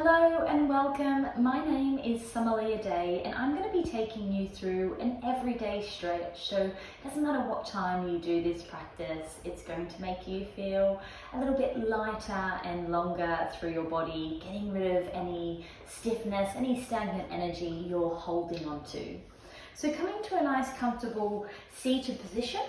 Hello and welcome. My name is Summalea and I'm going to be taking you through an everyday stretch. So it doesn't matter what time you do this practice, it's going to make you feel a little bit lighter and longer through your body, getting rid of any stiffness, any stagnant energy you're holding on to. So coming to a nice comfortable seated position.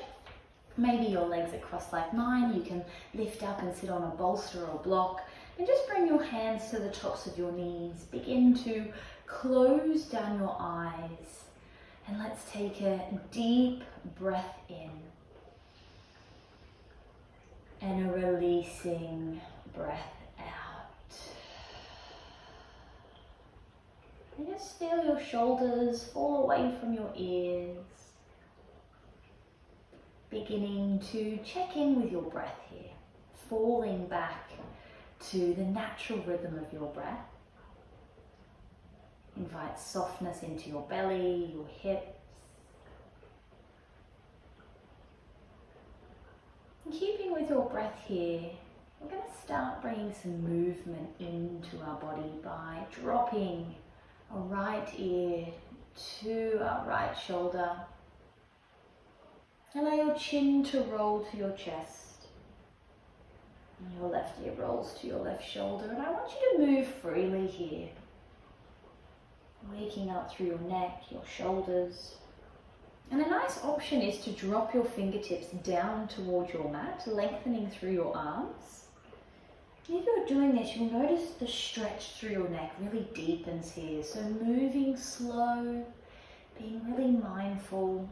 Maybe your legs are crossed like mine, you can lift up and sit on a bolster or block. And just bring your hands to the tops of your knees. Begin to close down your eyes. And let's take a deep breath in. And a releasing breath out. And just feel your shoulders fall away from your ears. Beginning to check in with your breath here. Falling back to the natural rhythm of your breath. Invite softness into your belly, your hips. And keeping with your breath here, we're going to start bringing some movement into our body by dropping our right ear to our right shoulder. Allow your chin to roll to your chest. And your left ear rolls to your left shoulder, and I want you to move freely here. Waking up through your neck, your shoulders. And a nice option is to drop your fingertips down towards your mat, lengthening through your arms. And if you're doing this, you'll notice the stretch through your neck really deepens here. So moving slow, being really mindful.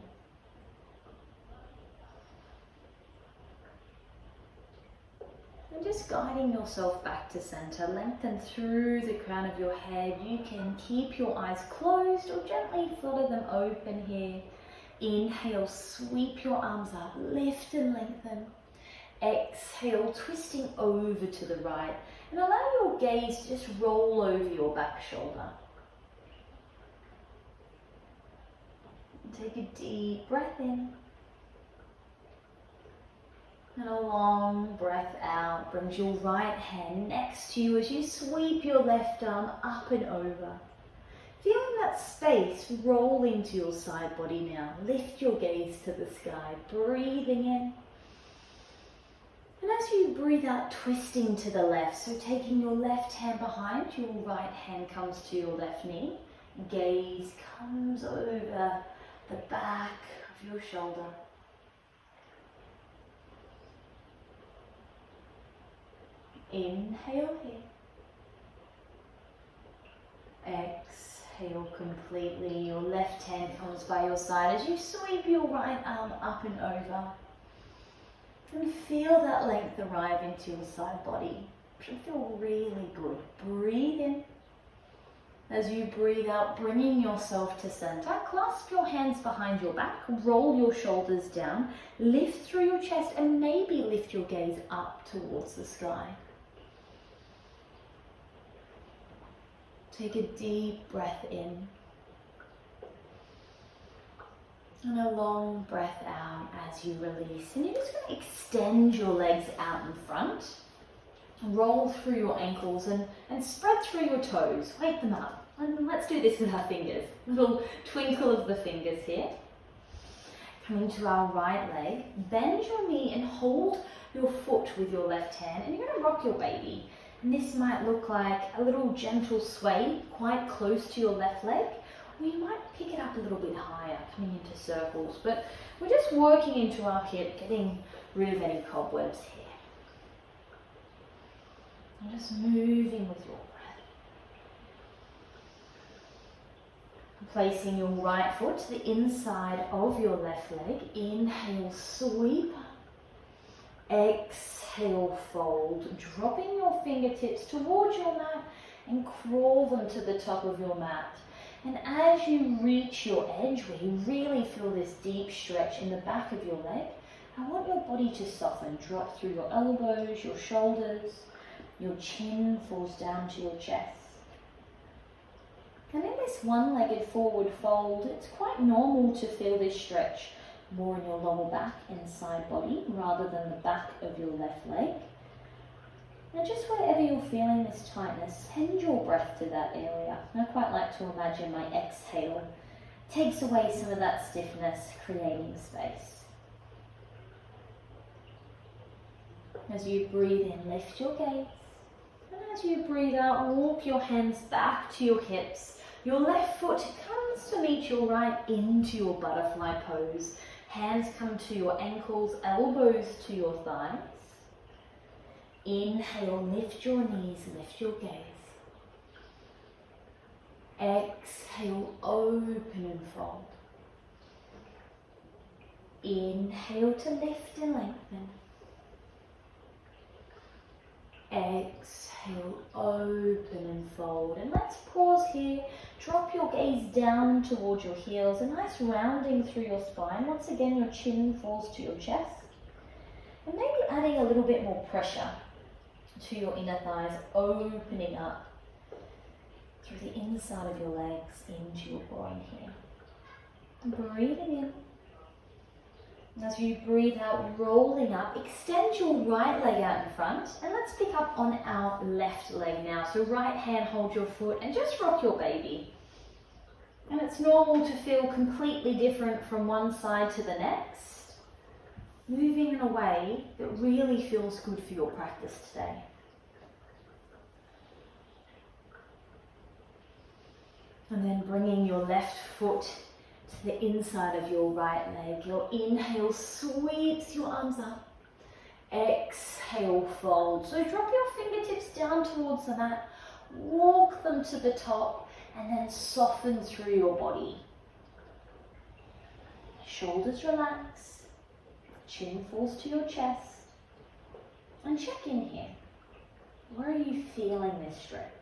And just guiding yourself back to center, lengthen through the crown of your head. You can keep your eyes closed or gently flutter them open here. Inhale, sweep your arms up, lift and lengthen. Exhale, twisting over to the right. And allow your gaze to just roll over your back shoulder. Take a deep breath in. And a long breath out brings your right hand next to you as you sweep your left arm up and over. Feeling that space rolling to your side body now. Lift your gaze to the sky, breathing in. And as you breathe out, twisting to the left, so taking your left hand behind, your right hand comes to your left knee. Gaze comes over the back of your shoulder. Inhale here. Exhale completely. Your left hand comes by your side as you sweep your right arm up and over. And feel that length arrive into your side body. It should feel really good. Breathe in. As you breathe out, bringing yourself to center. Clasp your hands behind your back. Roll your shoulders down. Lift through your chest and maybe lift your gaze up towards the sky. Take a deep breath in and a long breath out as you release. And you're just going to extend your legs out in front, roll through your ankles and spread through your toes. Wake them up. And let's do this with our fingers. A little twinkle of the fingers here. Coming to our right leg, bend your knee and hold your foot with your left hand. And you're going to rock your baby. And this might look like a little gentle sway quite close to your left leg, or you might pick it up a little bit higher, coming into circles. But we're just working into our hip, getting rid of any cobwebs here. And just moving with your breath. Placing your right foot to the inside of your left leg. Inhale, sweep. Exhale, fold, dropping your fingertips towards your mat and crawl them to the top of your mat. And as you reach your edge, where you really feel this deep stretch in the back of your leg, I want your body to soften. Drop through your elbows, your shoulders, your chin falls down to your chest. And in this one-legged forward fold, it's quite normal to feel this stretch more in your lower back and side body rather than the back of your left leg. Now just wherever you're feeling this tightness, send your breath to that area. I quite like to imagine my exhale takes away some of that stiffness, creating space. As you breathe in, lift your gaze. And as you breathe out, walk your hands back to your hips. Your left foot comes to meet your right into your butterfly pose. Hands come to your ankles, elbows to your thighs. Inhale, lift your knees, lift your gaze. Exhale, open and fold. Inhale to lift and lengthen. Exhale, open and fold. And let's pause here. Drop your gaze down towards your heels. A nice rounding through your spine. Once again, your chin falls to your chest. And maybe adding a little bit more pressure to your inner thighs, opening up through the inside of your legs into your groin here. And breathing in. As you breathe out, rolling up, extend your right leg out in front, and let's pick up on our left leg now. So right hand hold your foot and just rock your baby. And it's normal to feel completely different from one side to the next, moving in a way that really feels good for your practice today. And then bringing your left foot to the inside of your right leg. Your inhale sweeps your arms up. Exhale, fold. So drop your fingertips down towards the mat. Walk them to the top and then soften through your body. Shoulders relax. Chin falls to your chest. And check in here. Where are you feeling this stretch?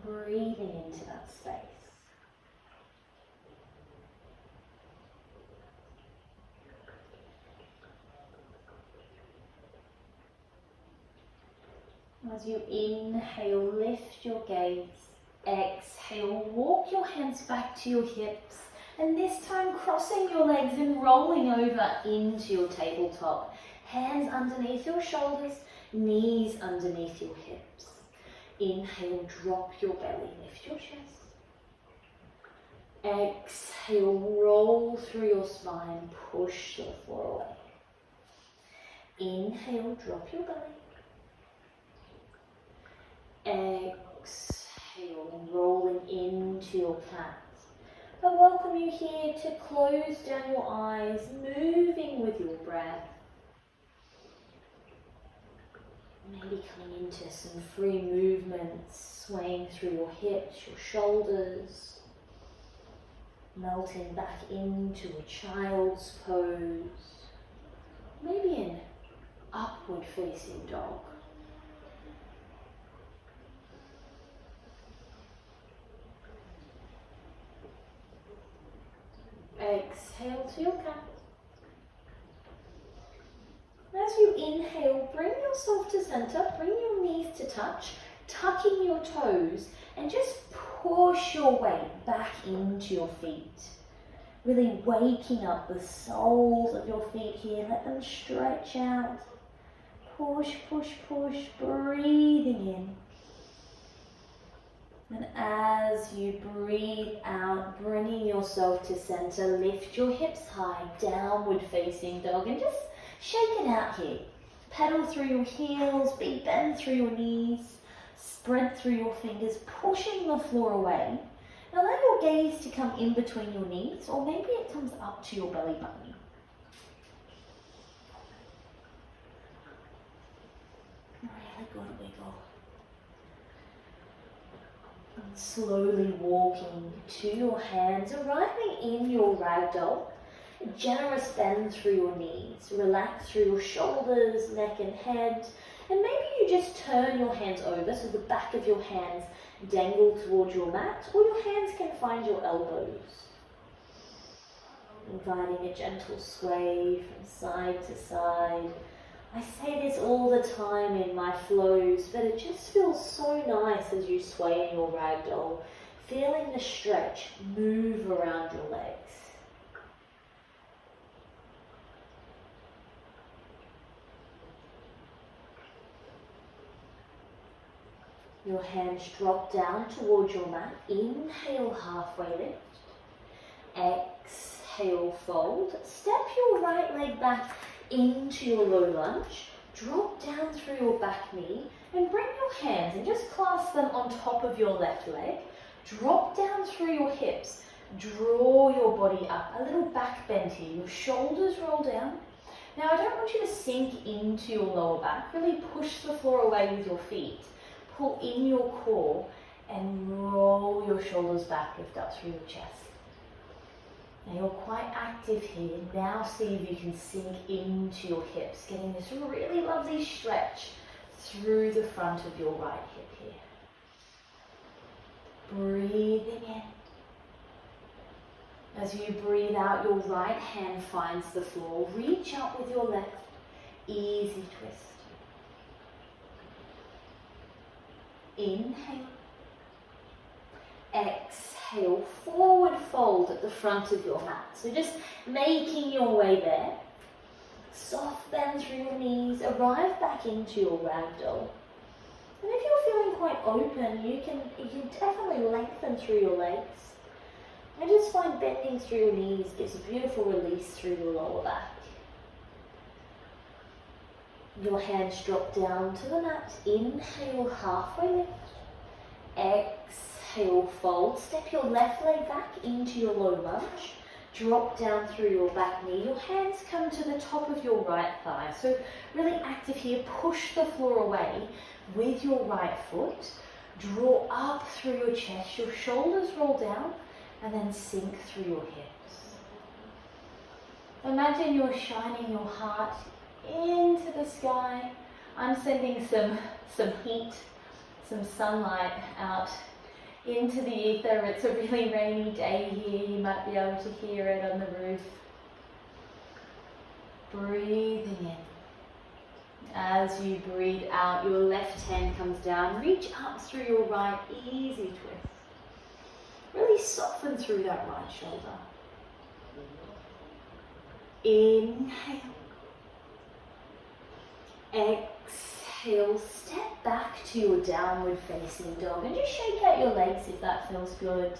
Breathing into that space. As you inhale, lift your gaze. Exhale, walk your hands back to your hips. And this time crossing your legs and rolling over into your tabletop. Hands underneath your shoulders, knees underneath your hips. Inhale, drop your belly, lift your chest. Exhale, roll through your spine, push the floor away. Inhale, drop your belly. Exhale, rolling into your cat. I welcome you here to close down your eyes, moving with your breath. Maybe coming into some free movements, swaying through your hips, your shoulders, melting back into a child's pose, maybe an upward facing dog. Exhale to your cat. As you inhale, bring yourself to center, bring your knees to touch, tucking your toes, and just push your weight back into your feet. Really waking up the soles of your feet here, let them stretch out. Push, push, push, breathing in. And as you breathe out, bringing yourself to center, lift your hips high, downward facing dog, and just shake it out here. Pedal through your heels, big bend through your knees, spread through your fingers, pushing the floor away. Now allow your gaze to come in between your knees, or maybe it comes up to your belly button. Really good wiggle. And slowly walking to your hands, arriving in your ragdoll. A generous bend through your knees. Relax through your shoulders, neck and head. And maybe you just turn your hands over so the back of your hands dangle towards your mat, or your hands can find your elbows. Inviting a gentle sway from side to side. I say this all the time in my flows, but it just feels so nice as you sway in your ragdoll, feeling the stretch move around your legs. Your hands drop down towards your mat. Inhale, halfway lift. Exhale, fold. Step your right leg back into your low lunge. Drop down through your back knee and bring your hands and just clasp them on top of your left leg. Drop down through your hips. Draw your body up. A little back bend here. Your shoulders roll down. Now I don't want you to sink into your lower back. Really push the floor away with your feet. Pull in your core and roll your shoulders back. Lift up through your chest. Now you're quite active here. Now see if you can sink into your hips, getting this really lovely stretch through the front of your right hip here. Breathing in. As you breathe out, your right hand finds the floor. Reach up with your left. Easy twist. Inhale. Exhale, forward fold at the front of your mat. So just making your way there. Soft bend through your knees, arrive back into your ragdoll. And if you're feeling quite open, you can definitely lengthen through your legs. I just find bending through your knees gives a beautiful release through the lower back. Your hands drop down to the mat. Inhale, halfway lift. Exhale, fold. Step your left leg back into your low lunge. Drop down through your back knee. Your hands come to the top of your right thigh. So really active here. Push the floor away with your right foot. Draw up through your chest. Your shoulders roll down and then sink through your hips. Imagine you're shining your heart into the sky. I'm sending some heat, some sunlight out into the ether. It's a really rainy day here. You might be able to hear it on the roof. Breathing in. As you breathe out, your left hand comes down. Reach up through your right. Easy twist. Really soften through that right shoulder. Inhale. Exhale, step back to your downward facing dog and just shake out your legs if that feels good.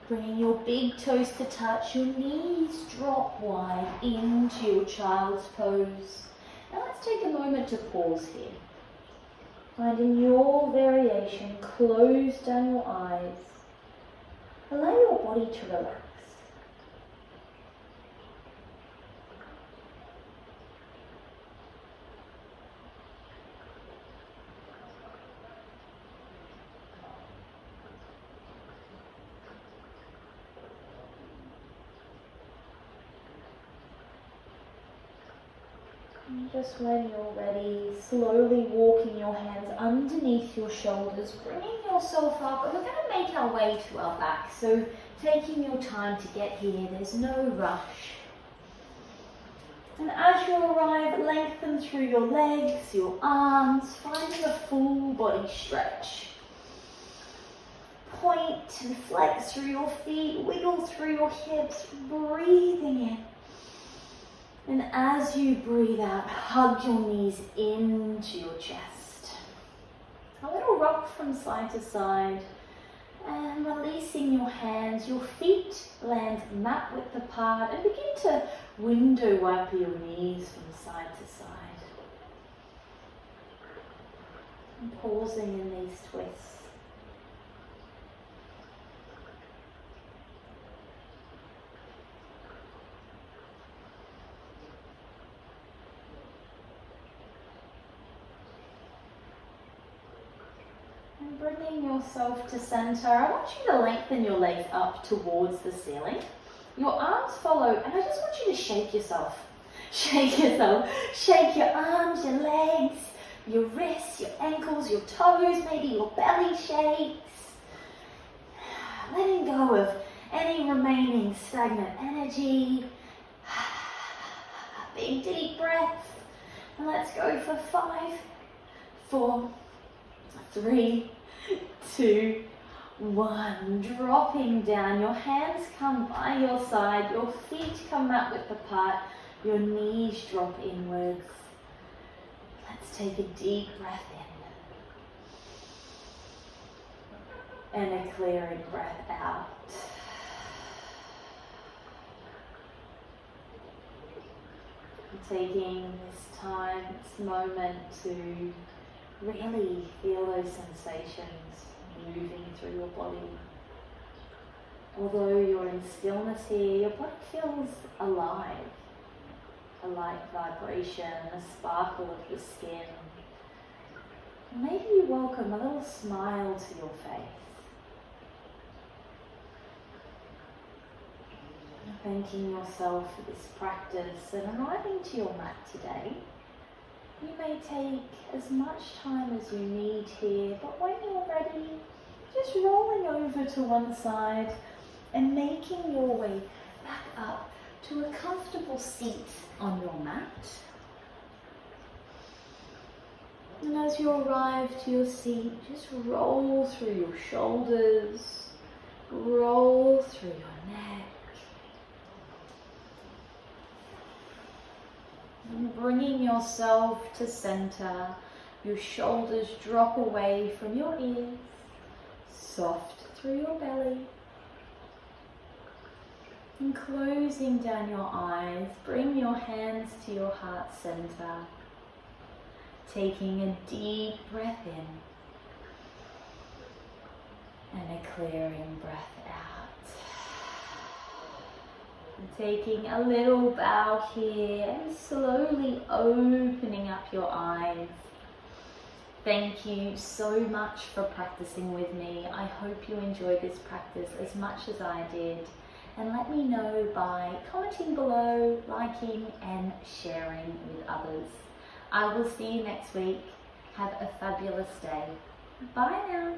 Bringing your big toes to touch, your knees drop wide into your child's pose. Now let's take a moment to pause here. Finding your variation, close down your eyes. Allow your body to relax. And just when you're ready, slowly walking your hands underneath your shoulders, bringing yourself up, and we're going to make our way to our back. So taking your time to get here, there's no rush. And as you arrive, lengthen through your legs, your arms, finding a full body stretch. Point and flex through your feet, wiggle through your hips, breathing in. And as you breathe out, hug your knees into your chest. A little rock from side to side. And releasing your hands, your feet land mat width apart and begin to window wipe your knees from side to side. And pausing in these twists. Bringing yourself to center, I want you to lengthen your legs up towards the ceiling. Your arms follow, and I just want you to shake yourself. Shake yourself. Shake your arms, your legs, your wrists, your ankles, your toes, maybe your belly shakes. Letting go of any remaining stagnant energy. Big deep breath. And let's go for 5, 4, 3, 2, 1. Dropping down. Your hands come by your side. Your feet come mat width apart. Your knees drop inwards. Let's take a deep breath And a clearing breath out. Taking this time, this moment to really feel those sensations moving through your body. Although you're in stillness here, your body feels alive. A light vibration, a sparkle of the skin. Maybe you welcome a little smile to your face. Thanking yourself for this practice and arriving to your mat today. You may take as much time as you need here, but when you're ready, just rolling over to one side and making your way back up to a comfortable seat on your mat. And as you arrive to your seat, just roll through your shoulders, roll through your neck. And bringing yourself to center, your shoulders drop away from your ears, soft through your belly. And closing down your eyes, bring your hands to your heart center. Taking a deep breath in and a clearing breath out. And taking a little bow here and slowly opening up your eyes. Thank you so much for practicing with me. I hope you enjoyed this practice as much as I did. And let me know by commenting below, liking and sharing with others. I will see you next week. Have a fabulous day. Bye now.